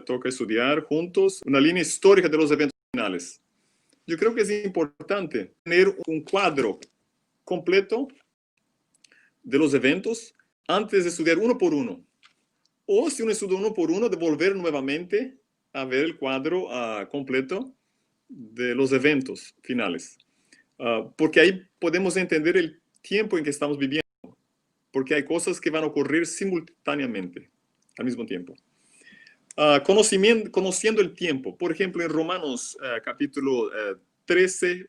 toca estudiar juntos una línea histórica de los eventos finales. Yo creo que es importante tener un cuadro completo de los eventos antes de estudiar uno por uno. O si uno estudia uno por uno, de volver nuevamente a ver el cuadro completo de los eventos finales. Porque ahí podemos entender el tiempo en que estamos viviendo. Porque hay cosas que van a ocurrir simultáneamente, al mismo tiempo. Conociendo el tiempo. Por ejemplo, en Romanos capítulo 13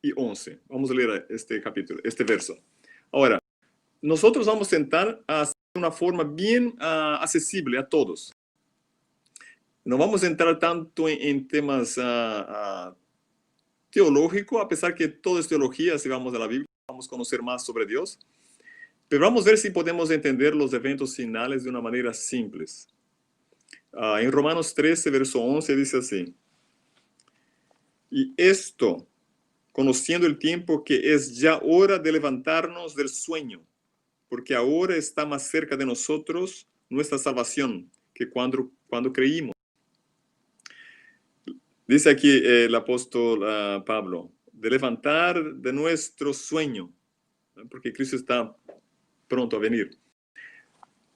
y 11. Vamos a leer este capítulo, este verso. Ahora, nosotros vamos a intentar hacer una forma bien accesible a todos. No vamos a entrar tanto en temas teológicos, a pesar que todo es teología, si vamos a la Biblia, vamos a conocer más sobre Dios. Pero vamos a ver si podemos entender los eventos finales de una manera simple. En Romanos 13, verso 11, dice así. Y esto, conociendo el tiempo, que es ya hora de levantarnos del sueño, porque ahora está más cerca de nosotros nuestra salvación que cuando creímos. Dice aquí el apóstol Pablo, de levantar de nuestro sueño, porque Cristo está pronto a venir.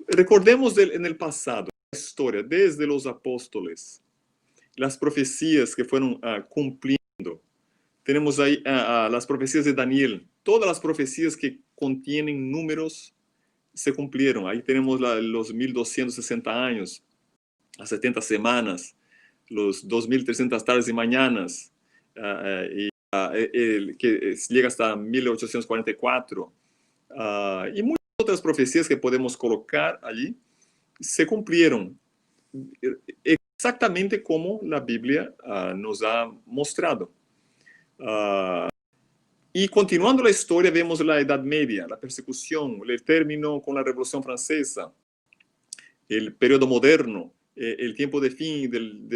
Recordemos en el pasado, la historia, desde los apóstoles, las profecías que fueron cumpliendo. Tenemos ahí las profecías de Daniel. Todas las profecías que contienen números se cumplieron. Ahí tenemos los 1260 años, las 70 semanas, los 2300 tardes y mañanas, que llega hasta 1844. Y muchas otras profecías que podemos colocar allí se cumplieron exactamente como la Biblia nos ha mostrado. Y continuando la historia, vemos la Edad Media, la persecución, el término con la Revolución Francesa, el periodo moderno, el tiempo de fin, del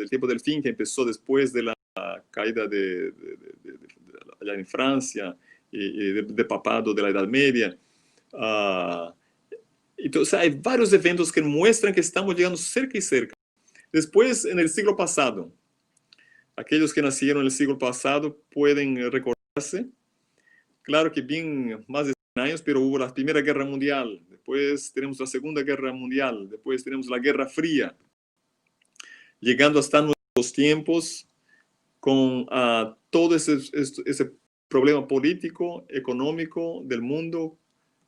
tiempo del fin que empezó después de la caída allá en Francia, de papado de la Edad Media. Entonces hay varios eventos que muestran que estamos llegando cerca y cerca. Después, en el siglo pasado, aquellos que nacieron en el siglo pasado pueden recordarse, claro que bien más de 100 años, pero hubo la Primera Guerra Mundial, después tenemos la Segunda Guerra Mundial, después tenemos la Guerra Fría, llegando hasta nuestros tiempos con todo ese problema político, económico del mundo,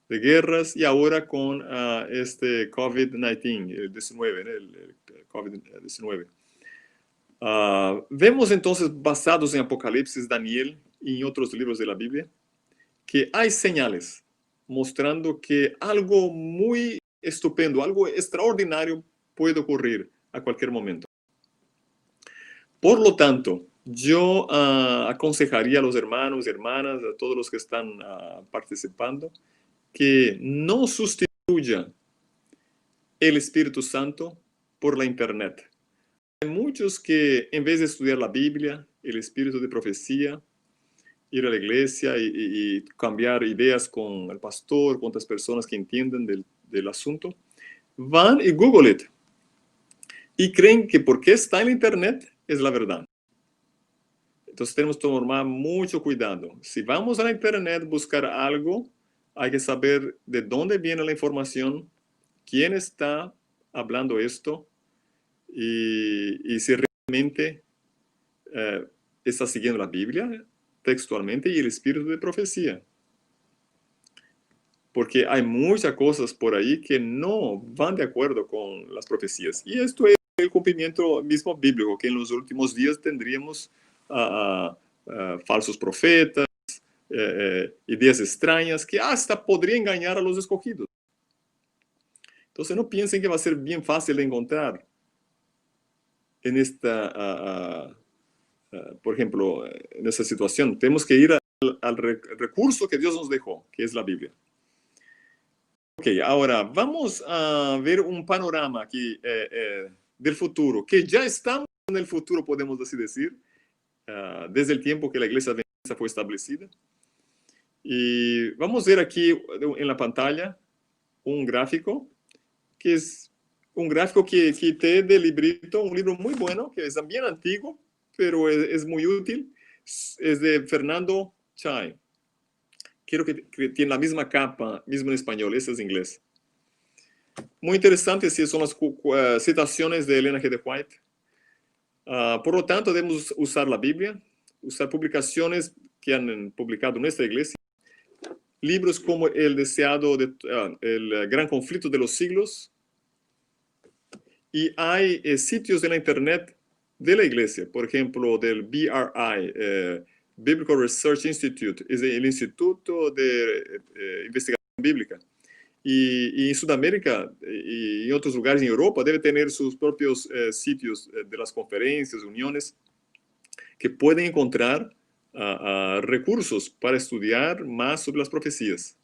de guerras, y ahora con este COVID-19, el 19, el COVID-19. Vemos entonces, basados en Apocalipsis, Daniel y en otros libros de la Biblia, que hay señales mostrando que algo muy estupendo, algo extraordinario puede ocurrir a cualquier momento. Por lo tanto, yo aconsejaría a los hermanos y hermanas, a todos los que están participando, que no sustituya el Espíritu Santo por la Internet. Hay muchos que, en vez de estudiar la Biblia, el espíritu de profecía, ir a la iglesia y cambiar ideas con el pastor, con otras personas que entienden del asunto, van y Google it. Y creen que porque está en Internet es la verdad. Entonces tenemos que tomar mucho cuidado. Si vamos a la Internet a buscar algo, hay que saber de dónde viene la información, quién está hablando esto, y si realmente está siguiendo la Biblia textualmente y el espíritu de profecía. Porque hay muchas cosas por ahí que no van de acuerdo con las profecías. Y esto es el cumplimiento mismo bíblico, que en los últimos días tendríamos falsos profetas, ideas extrañas que hasta podrían engañar a los escogidos. Entonces no piensen que va a ser bien fácil de encontrar en esta, por ejemplo, en esta situación. Tenemos que ir al recurso que Dios nos dejó, que es la Biblia. Ok, ahora vamos a ver un panorama aquí del futuro, que ya estamos en el futuro, podemos así decir, desde el tiempo que la iglesia adventista fue establecida. Y vamos a ver aquí en la pantalla un gráfico que es un gráfico que quité del librito, un libro muy bueno, que es también antiguo, pero es muy útil. Es de Fernando Chay. Quiero que tiene la misma capa, mismo en español, ese es inglés. Muy interesante, sí, son las citaciones de Elena G. de White. Por lo tanto, debemos usar la Biblia, usar publicaciones que han publicado nuestra iglesia, libros como El deseado, El gran conflicto de los siglos, y hay sitios en la internet de la iglesia, por ejemplo, del BRI, Biblical Research Institute, es el Instituto de Investigación Bíblica. Y en Sudamérica y en otros lugares en Europa debe tener sus propios sitios de las conferencias, uniones, que pueden encontrar recursos para estudiar más sobre las profecías.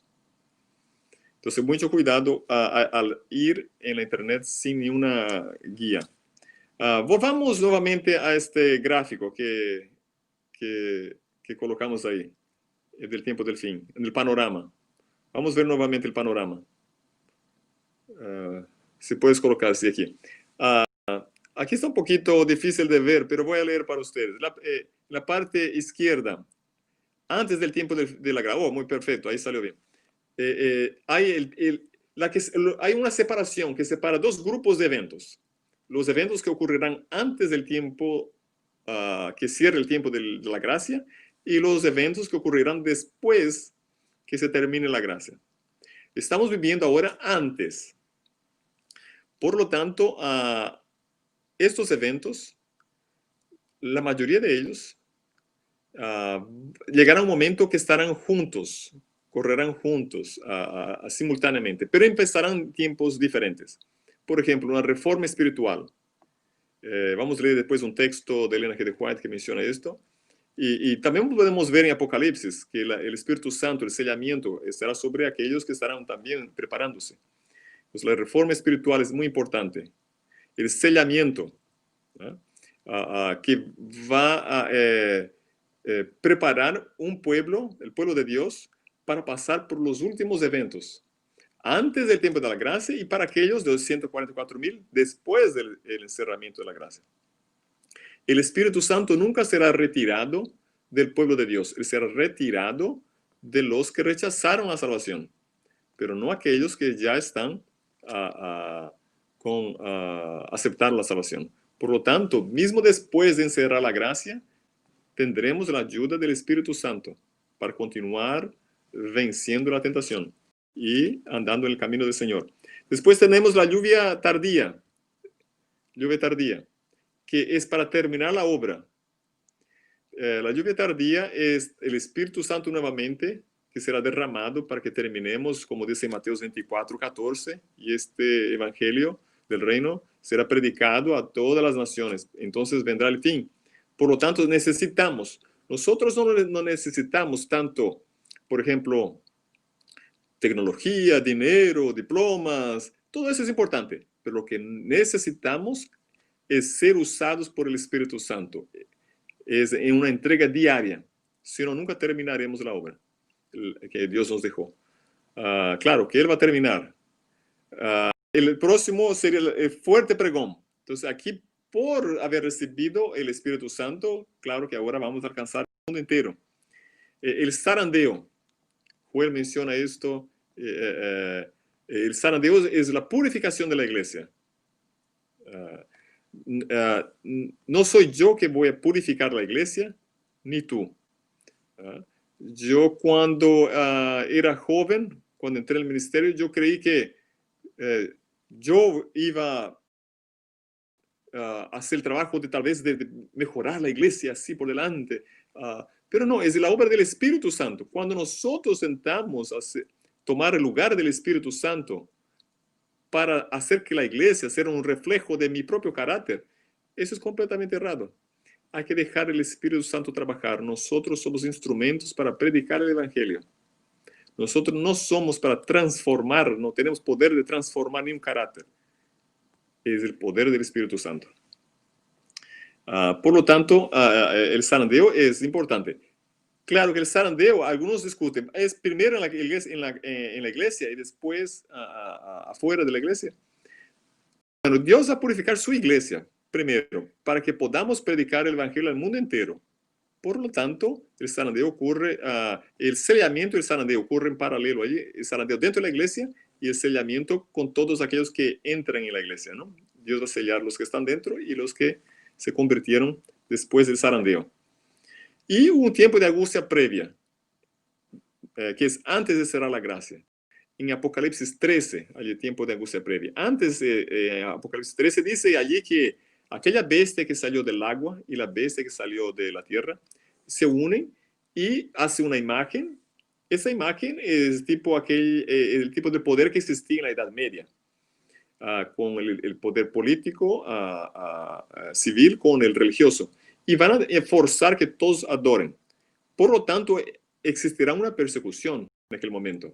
Entonces, mucho cuidado al ir en la internet sin ninguna guía. Volvamos nuevamente a este gráfico que colocamos ahí, del tiempo del fin, en el panorama. Vamos a ver nuevamente el panorama. Si puedes colocarse aquí. Aquí está un poquito difícil de ver, pero voy a leer para ustedes. La parte izquierda, antes del tiempo de la gracia. Oh, muy perfecto, ahí salió bien. Hay una separación que separa dos grupos de eventos. Los eventos que ocurrirán antes del tiempo, que cierre el tiempo de la gracia, y los eventos que ocurrirán después que se termine la gracia. Estamos viviendo ahora antes. Por lo tanto, estos eventos, la mayoría de ellos, llegará un momento que estarán juntos, correrán juntos simultáneamente, pero empezarán tiempos diferentes. Por ejemplo, una reforma espiritual. Vamos a leer después un texto de Elena G. de White que menciona esto. Y también podemos ver en Apocalipsis que el Espíritu Santo, el sellamiento, estará sobre aquellos que estarán también preparándose. Pues la reforma espiritual es muy importante. El sellamiento, que va a preparar un pueblo, el pueblo de Dios, para pasar por los últimos eventos, antes del tiempo de la gracia, y para aquellos de los 144,000 después del encerramiento de la gracia. El Espíritu Santo nunca será retirado del pueblo de Dios. Él será retirado de los que rechazaron la salvación, pero no aquellos que ya están con aceptar la salvación. Por lo tanto, mismo después de encerrar la gracia, tendremos la ayuda del Espíritu Santo para continuar venciendo la tentación y andando en el camino del Señor. Después tenemos la lluvia tardía, que es para terminar la obra. La lluvia tardía es el Espíritu Santo nuevamente, que será derramado para que terminemos, como dice Mateo 24:14, y este evangelio del reino será predicado a todas las naciones. Entonces vendrá el fin. Por lo tanto, nosotros no necesitamos tanto, por ejemplo, tecnología, dinero, diplomas, todo eso es importante, pero lo que necesitamos es ser usados por el Espíritu Santo. Es en una entrega diaria, si no, nunca terminaremos la obra que Dios nos dejó. Claro que Él va a terminar. El próximo sería el fuerte pregón. Entonces, aquí, por haber recibido el Espíritu Santo, claro que ahora vamos a alcanzar el mundo entero. El zarandeo, Joel menciona esto. El zarandeo es la purificación de la iglesia. No soy yo que voy a purificar la iglesia, ni tú. Yo cuando era joven, cuando entré en el ministerio, yo creí que yo iba a hacer el trabajo de tal vez de mejorar la iglesia así por delante. Pero no, es la obra del Espíritu Santo. Cuando nosotros sentamos a tomar el lugar del Espíritu Santo para hacer que la iglesia sea un reflejo de mi propio carácter, eso es completamente errado. Hay que dejar el Espíritu Santo trabajar. Nosotros somos instrumentos para predicar el Evangelio. Nosotros no somos para transformar, no tenemos poder de transformar ni un carácter. Es el poder del Espíritu Santo. Por lo tanto, el zarandeo es importante. Claro que el zarandeo, algunos discuten, es primero en la iglesia y después afuera de la iglesia. Bueno, Dios va a purificar su iglesia, primero, para que podamos predicar el evangelio al mundo entero. Por lo tanto, el zarandeo ocurre, el sellamiento y el zarandeo ocurre en paralelo allí, el zarandeo dentro de la iglesia y el sellamiento con todos aquellos que entran en la iglesia, ¿no? Dios va a sellar los que están dentro y los que se convirtieron después del zarandeo. Y un tiempo de angustia previa, que es antes de cerrar la gracia. En Apocalipsis 13 hay el tiempo de angustia previa. Antes de Apocalipsis 13 dice allí que aquella bestia que salió del agua y la bestia que salió de la tierra se unen y hacen una imagen. Esa imagen es tipo el tipo de poder que existía en la Edad Media, con el poder político, civil, con el religioso. Y van a forzar que todos adoren. Por lo tanto, existirá una persecución en aquel momento.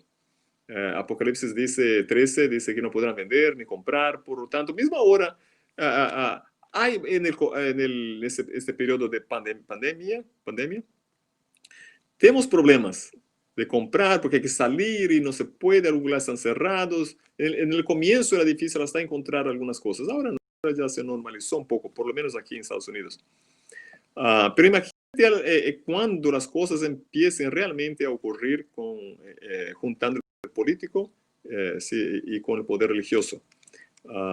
Apocalipsis 13 dice que no podrán vender ni comprar. Por lo tanto, misma hora, hay en este periodo de pandemia, tenemos problemas de comprar porque hay que salir y no se puede, algunos lugares están cerrados. En el comienzo era difícil hasta encontrar algunas cosas. Ahora no, ahora ya se normalizó un poco, por lo menos aquí en Estados Unidos. Pero imagínate cuando las cosas empiecen realmente a ocurrir juntando el político sí, y con el poder religioso.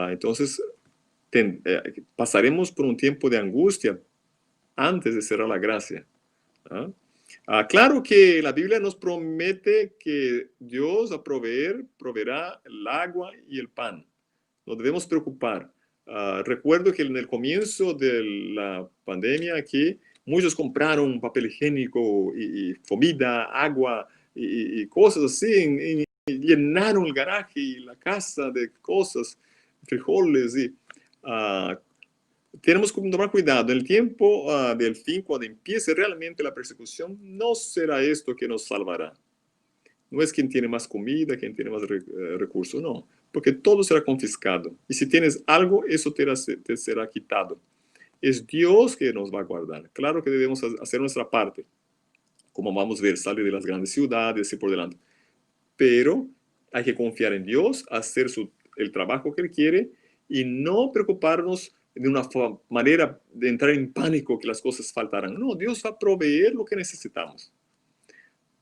Entonces, pasaremos por un tiempo de angustia antes de cerrar la gracia. Claro que la Biblia nos promete que Dios va a proveerá el agua y el pan. No debemos preocupar. Recuerdo que en el comienzo de la pandemia aquí, muchos compraron papel higiénico y comida, agua y cosas así, y llenaron el garaje y la casa de cosas, frijoles. Tenemos que tomar cuidado. En el tiempo del fin, cuando empiece realmente la persecución, no será esto que nos salvará. No es quien tiene más comida, quien tiene más recursos, no. Porque todo será confiscado. Y si tienes algo, eso te será quitado. Es Dios que nos va a guardar. Claro que debemos hacer nuestra parte. Como vamos a ver, salir de las grandes ciudades y por delante. Pero hay que confiar en Dios, hacer el trabajo que Él quiere y no preocuparnos de una manera de entrar en pánico que las cosas faltarán. No, Dios va a proveer lo que necesitamos.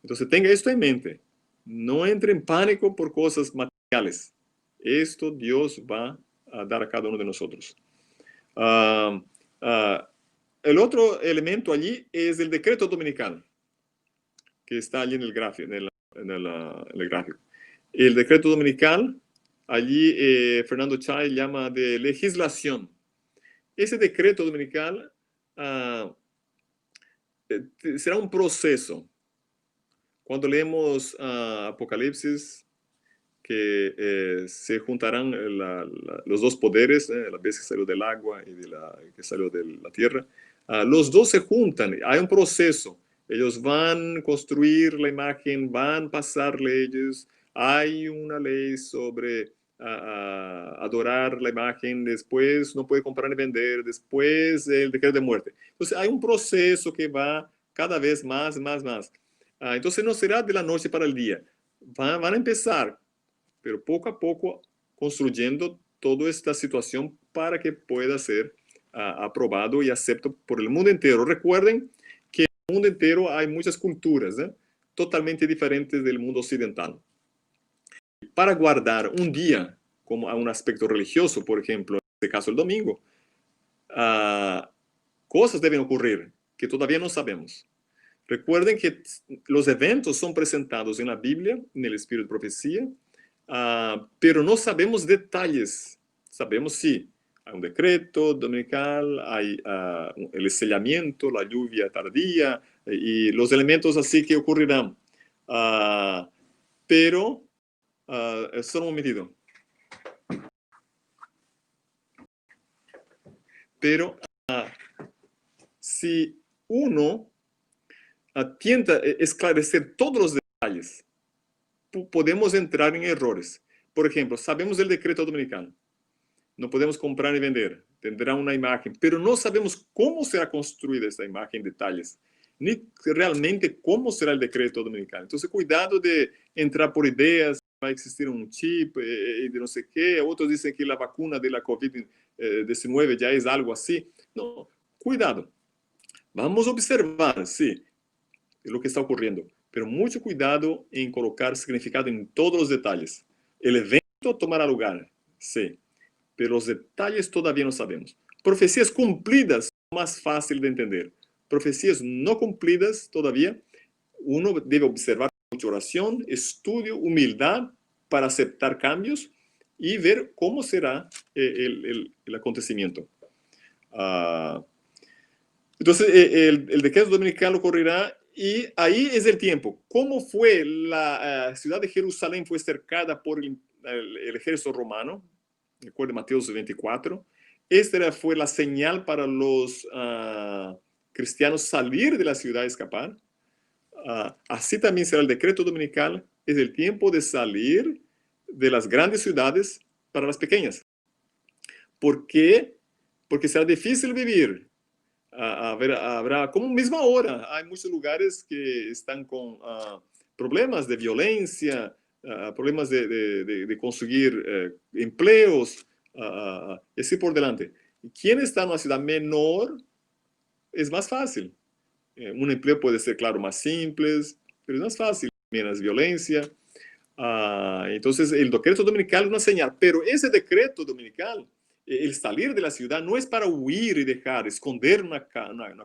Entonces tenga esto en mente. No entre en pánico por cosas materiales. Esto Dios va a dar a cada uno de nosotros. El otro elemento allí es el decreto dominical, que está allí en el gráfico. El decreto dominical, allí Fernando Chay llama de legislación. Ese decreto dominical será un proceso. Cuando leemos Apocalipsis, que se juntarán los dos poderes, la bestia que salió del agua y que salió de la tierra, los dos se juntan, hay un proceso. Ellos van a construir la imagen, van a pasar leyes, hay una ley sobre adorar la imagen, después no puede comprar ni vender, después el decreto de muerte. Entonces hay un proceso que va cada vez más. Entonces no será de la noche para el día. Van a empezar, pero poco a poco construyendo toda esta situación para que pueda ser aprobado y aceptado por el mundo entero. Recuerden que en el mundo entero hay muchas culturas totalmente diferentes del mundo occidental. Para guardar un día como a un aspecto religioso, por ejemplo, en este caso el domingo, cosas deben ocurrir que todavía no sabemos. Recuerden que los eventos son presentados en la Biblia, en el Espíritu de Profecía, pero no sabemos detalles. Sabemos sí, hay un decreto dominical, hay el sellamiento, la lluvia tardía y los elementos así que ocurrirán. Pero, solo un momentito. Pero si uno tienta esclarecer todos los detalles, podemos entrar en errores. Por ejemplo, sabemos del decreto dominical. No podemos comprar ni vender. Tendrá una imagen, pero no sabemos cómo será construida esta imagen en detalles, ni realmente cómo será el decreto dominical. Entonces, cuidado de entrar por ideas, va a existir un chip de no sé qué, otros dicen que la vacuna de la COVID-19 ya es algo así. No, cuidado. Vamos a observar, sí, lo que está ocurriendo, pero mucho cuidado en colocar significado en todos los detalles. El evento tomará lugar, sí, pero los detalles todavía no sabemos. Profecías cumplidas son más fácil de entender. Profecías no cumplidas todavía, uno debe observar mucha oración, estudio, humildad para aceptar cambios y ver cómo será el acontecimiento. Entonces, el decreto dominical ocurrirá y ahí es el tiempo. ¿Cómo fue la ciudad de Jerusalén? Fue cercada por el ejército romano, recuerden Mateo 24. Esta fue la señal para los cristianos salir de la ciudad y escapar. Así también será el decreto dominical. Es el tiempo de salir de las grandes ciudades para las pequeñas. ¿Por qué? Porque será difícil vivir. Habrá como misma hora. Hay muchos lugares que están con problemas de violencia, problemas de conseguir empleos, y así por delante. Quien está en una ciudad menor es más fácil. Un empleo puede ser, claro, más simple, pero es más fácil, menos violencia. Entonces, el decreto dominical es una señal, pero ese decreto dominical, el salir de la ciudad, no es para huir y dejar, esconder una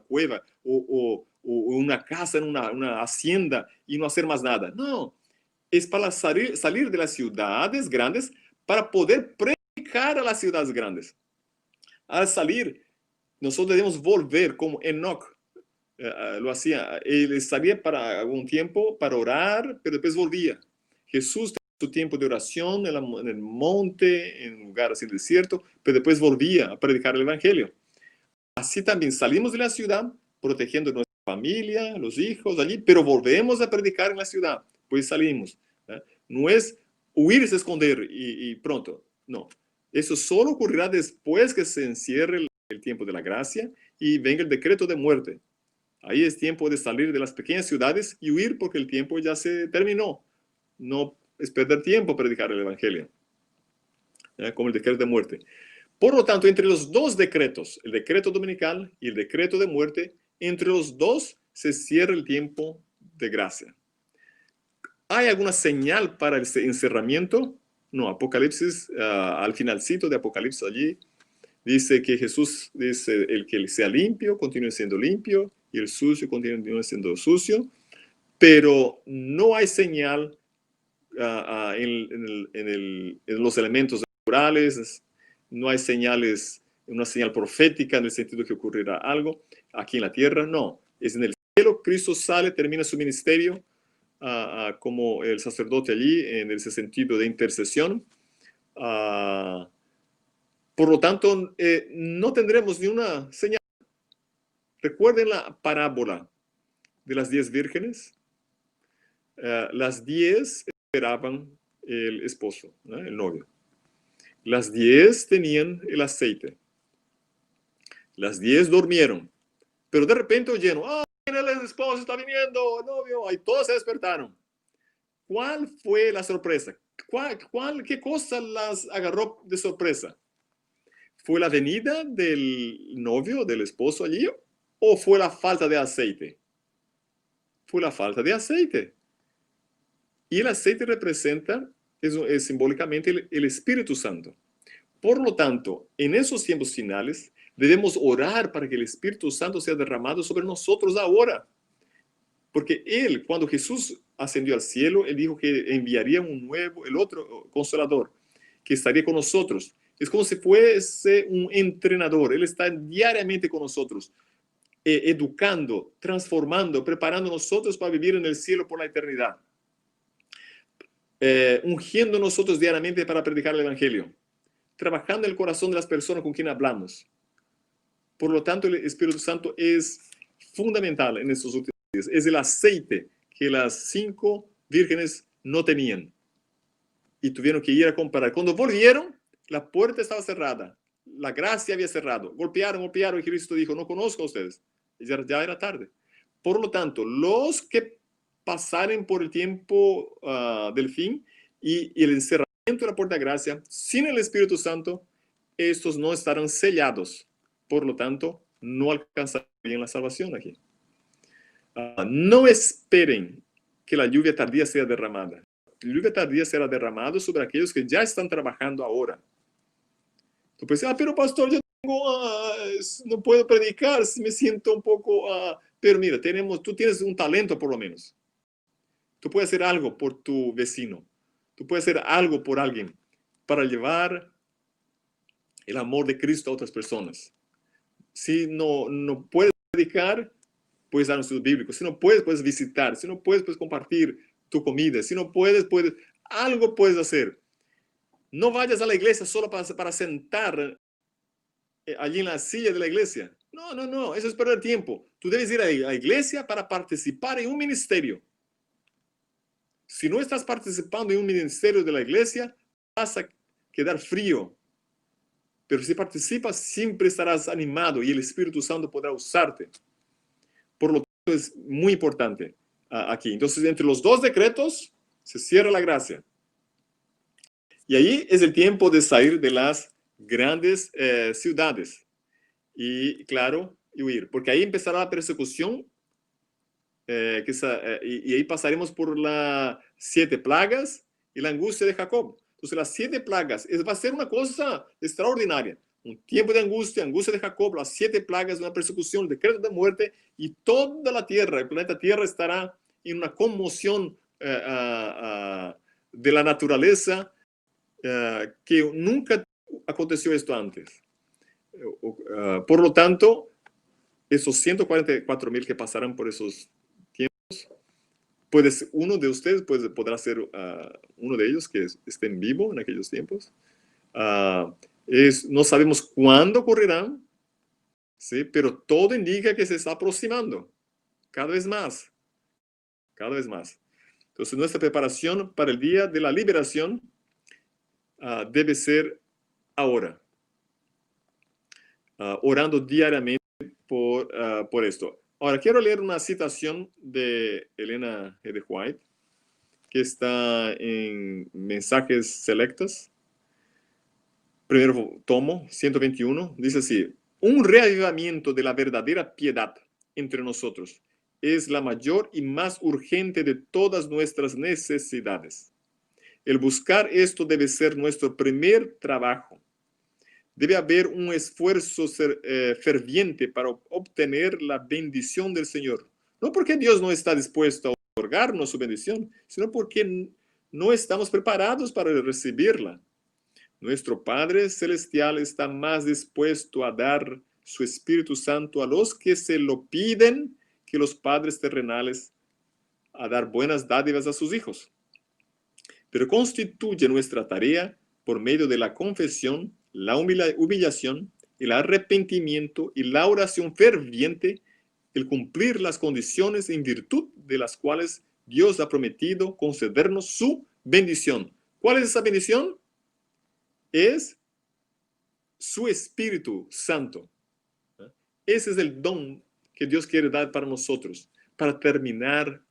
cueva o una casa en una hacienda y no hacer más nada. No, es para salir de las ciudades grandes para poder predicar a las ciudades grandes. Al salir, nosotros debemos volver como Enoch. Lo hacía, él salía para algún tiempo para orar, pero después volvía. Jesús tenía su tiempo de oración en el monte, en un lugar así desierto, pero después volvía a predicar el evangelio. Así también salimos de la ciudad, protegiendo a nuestra familia, los hijos allí, pero volvemos a predicar en la ciudad, pues salimos. No es huir, se esconder y pronto, no. Eso solo ocurrirá después que se encierre el tiempo de la gracia y venga el decreto de muerte. Ahí es tiempo de salir de las pequeñas ciudades y huir porque el tiempo ya se terminó. No es perder tiempo predicar el evangelio, como el decreto de muerte. Por lo tanto, entre los dos decretos, el decreto dominical y el decreto de muerte, entre los dos se cierra el tiempo de gracia. ¿Hay alguna señal para el encerramiento? No, Apocalipsis, al finalcito de Apocalipsis allí, dice que Jesús dice, el que sea limpio, continúe siendo limpio, y el sucio continúa siendo sucio, pero no hay señal en los elementos naturales, no hay señales, una señal profética en el sentido que ocurrirá algo aquí en la tierra, no. Es en el cielo, Cristo sale, termina su ministerio como el sacerdote allí, en ese sentido de intercesión. Por lo tanto, no tendremos ni una señal. Recuerden la parábola de las 10 vírgenes. Las 10 esperaban el esposo, ¿no? El novio. Las 10 tenían el aceite. Las 10 durmieron. Pero de repente oyeron, el esposo está viniendo, el novio, y todos se despertaron. ¿Cuál fue la sorpresa? ¿Qué cosa las agarró de sorpresa? ¿Fue la venida del novio, del esposo allí? ¿O fue la falta de aceite? Fue la falta de aceite. Y el aceite representa simbólicamente el Espíritu Santo. Por lo tanto, en esos tiempos finales, debemos orar para que el Espíritu Santo sea derramado sobre nosotros ahora. Porque Él, cuando Jesús ascendió al cielo, Él dijo que enviaría el otro Consolador, que estaría con nosotros. Es como si fuese un entrenador. Él está diariamente con nosotros, educando, transformando, preparando a nosotros para vivir en el cielo por la eternidad. Ungiendo nosotros diariamente para predicar el evangelio, trabajando en el corazón de las personas con quien hablamos. Por lo tanto, el Espíritu Santo es fundamental en estos últimos días. Es el aceite que las 5 vírgenes no tenían y tuvieron que ir a comprar. Cuando volvieron, la puerta estaba cerrada, la gracia había cerrado. Golpearon y Cristo dijo, no conozco a ustedes. Ya era tarde. Por lo tanto, los que pasaren por el tiempo del fin y el encerramiento de la puerta de gracia, sin el Espíritu Santo, estos no estarán sellados. Por lo tanto, no alcanzarían la salvación aquí. No esperen que la lluvia tardía sea derramada. La lluvia tardía será derramada sobre aquellos que ya están trabajando ahora. Tú puedes decir, pero pastor, yo no puedo predicar, si me siento un poco... pero mira, tú tienes un talento por lo menos. Tú puedes hacer algo por tu vecino. Tú puedes hacer algo por alguien para llevar el amor de Cristo a otras personas. Si no puedes predicar, puedes dar un estudio bíblico. Si no puedes, puedes visitar. Si no puedes, puedes compartir tu comida. Si no puedes, algo puedes hacer. No vayas a la iglesia solo para sentar allí en la silla de la iglesia. No, eso es perder tiempo. Tú debes ir a la iglesia para participar en un ministerio. Si no estás participando en un ministerio de la iglesia, vas a quedar frío. Pero si participas, siempre estarás animado y el Espíritu Santo podrá usarte. Por lo tanto, es muy importante aquí. Entonces, entre los dos decretos, se cierra la gracia. Y ahí es el tiempo de salir de las grandes ciudades. Y, claro, y huir. Porque ahí empezará la persecución. Y ahí pasaremos por las 7 plagas y la angustia de Jacob. Entonces, las 7 plagas va a ser una cosa extraordinaria. Un tiempo de angustia de Jacob, las 7 plagas, una persecución, el decreto de muerte, y toda la tierra, el planeta Tierra estará en una conmoción de la naturaleza que nunca aconteció esto antes. Por lo tanto, esos 144,000 que pasarán por esos tiempos, uno de ustedes podrá ser uno de ellos que esté en vivo en aquellos tiempos. No sabemos cuándo ocurrirán, ¿sí? Pero todo indica que se está aproximando cada vez más. Cada vez más. Entonces, nuestra preparación para el día de la liberación debe ser ahora. Orando diariamente por esto. Ahora, quiero leer una citación de Elena G. de White, que está en Mensajes Selectos, primero tomo, 121, dice así: un reavivamiento de la verdadera piedad entre nosotros es la mayor y más urgente de todas nuestras necesidades. El buscar esto debe ser nuestro primer trabajo. Debe haber un esfuerzo ferviente para obtener la bendición del Señor. No porque Dios no está dispuesto a otorgarnos su bendición, sino porque no estamos preparados para recibirla. Nuestro Padre Celestial está más dispuesto a dar su Espíritu Santo a los que se lo piden que los padres terrenales a dar buenas dádivas a sus hijos. Pero constituye nuestra tarea, por medio de la confesión, la humillación, el arrepentimiento y la oración ferviente, el cumplir las condiciones en virtud de las cuales Dios ha prometido concedernos su bendición. ¿Cuál es esa bendición? Es su Espíritu Santo. Ese es el don que Dios quiere dar para nosotros, para terminar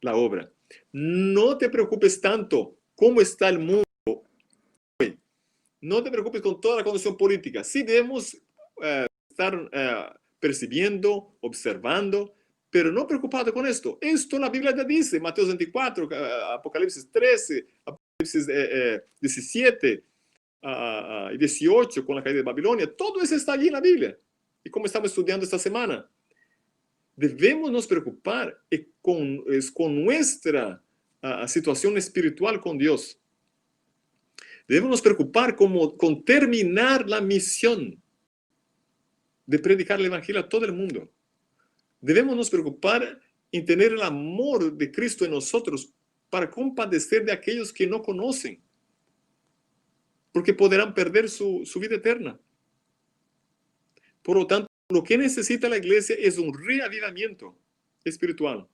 la obra. No te preocupes tanto cómo está el mundo hoy. No te preocupes con toda la condición política. Sí debemos estar percibiendo, observando, pero no preocupado con esto. Esto la Biblia te dice, Mateo 24, Apocalipsis 13, Apocalipsis 17 y 18 con la caída de Babilonia. Todo eso está allí en la Biblia. Y como estamos estudiando esta semana, debemos nos preocupar con nuestra situación espiritual con Dios. Debemos nos preocupar con terminar la misión de predicar el Evangelio a todo el mundo. Debemos nos preocupar en tener el amor de Cristo en nosotros para compadecer de aquellos que no conocen, porque podrán perder su vida eterna. Por lo tanto, lo que necesita la iglesia es un reavivamiento espiritual.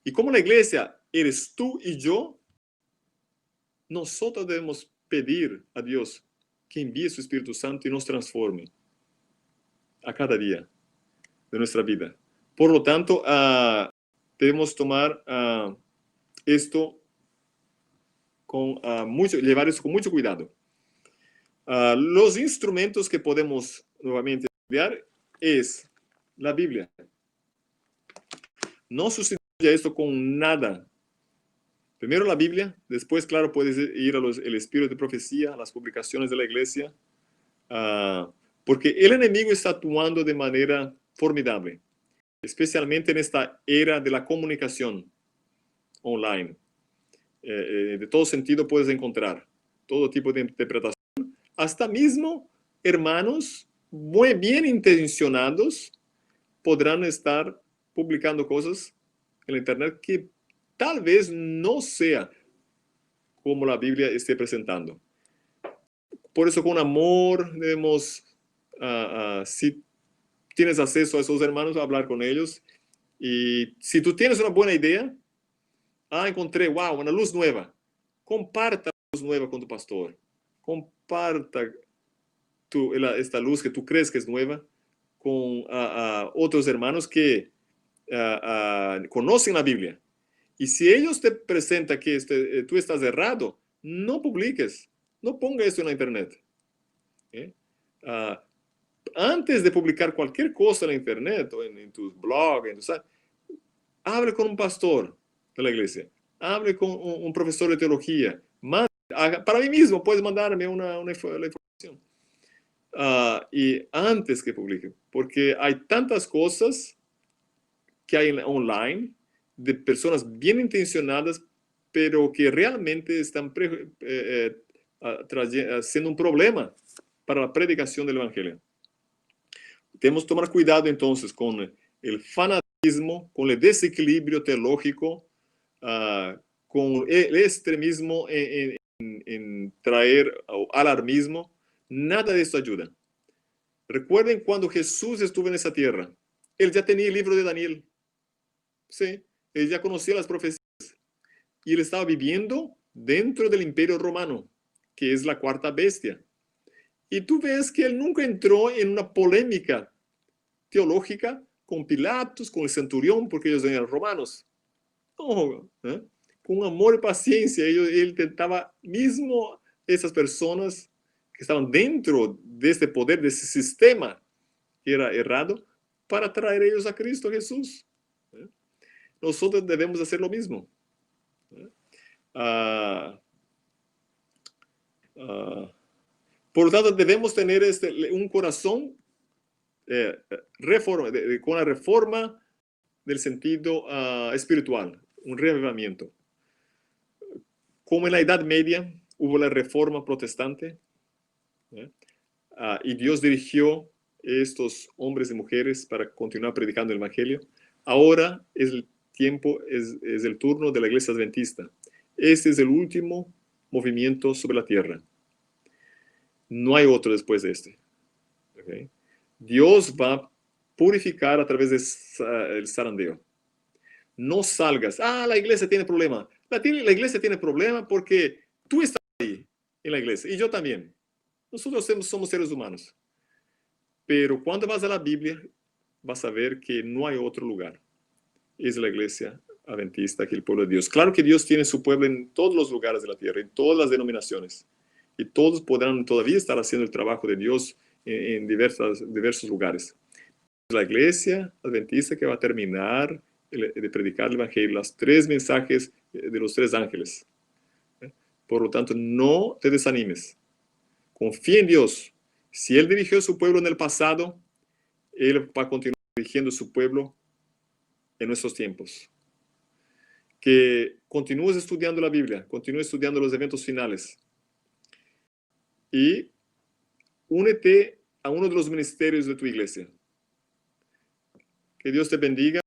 Y como la iglesia eres tú y yo, nosotros debemos pedir a Dios que envíe su Espíritu Santo y nos transforme a cada día de nuestra vida. Por lo tanto, debemos tomar esto llevar eso con mucho cuidado. Los instrumentos que podemos nuevamente estudiar es la Biblia. No sustituya esto con nada. Primero la Biblia, después, claro, puedes ir el espíritu de profecía, a las publicaciones de la iglesia, porque el enemigo está actuando de manera formidable, especialmente en esta era de la comunicación online. De todo sentido puedes encontrar todo tipo de interpretación, hasta mismo hermanos muy bien intencionados podrán estar publicando cosas en la internet que tal vez no sea como la Biblia esté presentando. Por eso con amor debemos, si tienes acceso a esos hermanos, hablar con ellos. Y si tú tienes una buena idea, encontré, wow, una luz nueva. Comparta la luz nueva con tu pastor. Comparta esta luz que tú crees que es nueva con otros hermanos que conocen la Biblia. Y si ellos te presentan que tú estás errado, no publiques, no ponga esto en la internet. Antes de publicar cualquier cosa en la internet o en tu blog, hable con un pastor de la iglesia, hable con un profesor de teología. Para mí mismo puedes mandarme la información. Y antes que publique, porque hay tantas cosas que hay online de personas bien intencionadas, pero que realmente están siendo un problema para la predicación del evangelio. Tenemos que tomar cuidado entonces con el fanatismo, con el desequilibrio teológico, con el extremismo en traer alarmismo. Nada de esto ayuda. Recuerden cuando Jesús estuvo en esa tierra, él ya tenía el libro de Daniel. Sí, él ya conocía las profecías y él estaba viviendo dentro del imperio romano, que es la cuarta bestia. Y tú ves que él nunca entró en una polémica teológica con Pilatos, con el centurión, porque ellos eran romanos. No, con amor y paciencia, él intentaba mismo esas personas que estaban dentro de este poder, de ese sistema que era errado, para traer ellos a Cristo Jesús. Nosotros debemos hacer lo mismo. Por lo tanto, debemos tener un corazón con la reforma del sentido espiritual, un reavivamiento. Como en la Edad Media hubo la reforma protestante, y Dios dirigió estos hombres y mujeres para continuar predicando el evangelio. Ahora es el tiempo, es el turno de la iglesia adventista. Este es el último movimiento sobre la tierra. No hay otro después de este. ¿Okay? Dios va a purificar a través del zarandeo. No salgas. La iglesia tiene problema. La iglesia tiene problema porque tú estás ahí en la iglesia y yo también. Nosotros somos seres humanos. Pero cuando vas a la Biblia, vas a ver que no hay otro lugar. Es la iglesia adventista, que el pueblo de Dios. Claro que Dios tiene su pueblo en todos los lugares de la tierra, en todas las denominaciones. Y todos podrán todavía estar haciendo el trabajo de Dios en diversos lugares. Es la iglesia adventista que va a terminar de predicar el evangelio, los 3 mensajes de los 3 ángeles. Por lo tanto, no te desanimes. Confía en Dios. Si Él dirigió a su pueblo en el pasado, Él va a continuar dirigiendo a su pueblo en nuestros tiempos. Que continúes estudiando la Biblia, continúes estudiando los eventos finales y únete a uno de los ministerios de tu iglesia. Que Dios te bendiga.